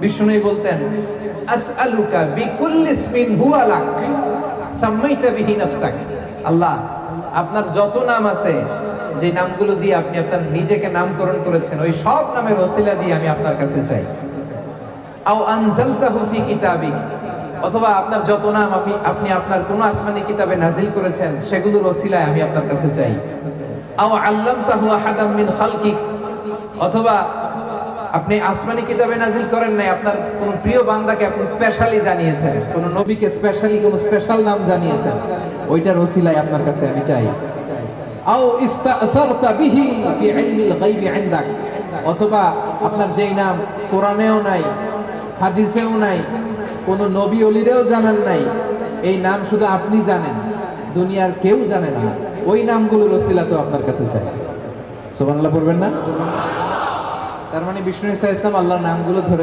বিষ্ণু বলতেন আসআলুকা বিকুল্লি ইসমিন হুয়া লাক সাম্মাইতা বিহি নাফসাক। আল্লাহ, আপনার যত নাম আছে, যে নামগুলো দিয়ে আপনি আপনার নিজেকে নামকরণ করেছেন, ওই সব নামের ওসিলা দিয়ে আমি আপনার কাছে চাই। আও আনজালতাহু ফি কিতাবিক, অথবা আপনার যত নাম আপনি আপনার কোন আসমানি কিতাবে নাজিল করেছেন, সেগুলোর ওসিলায় আমি আপনার কাছে চাই। আও আল্লামতাহু আহাদাম মিন খালকিক, অথবা আপনি আসমানি কিতাবে নাজিল করেন নাই, আপনার কোন প্রিয় বান্দাকে আপনি স্পেশালি জানিয়েছেন, কোন নবীকে স্পেশালি কোন স্পেশাল নাম জানিয়েছেন, ওইটার ওসিলায় আপনার কাছে আমি চাই। আও ইস্তাসারতা বিহি ফি ইলমিল গায়বি ইনদাক, অথবা আপনার যেই নাম কোরআনেও নাই, হাদিসেও নাই, কোন নবী ওলিরেও জানান নাই, এই নাম শুধু আপনি জানেন, দুনিয়ার কেউ জানে না, ওই নামগুলোর ওসিলা তো আপনার কাছে চাই। সুবহানাল্লাহ পড়বেন না? তার মানে বিষ্ণু ইসা ইসলাম আল্লাহর নামগুলো ধরে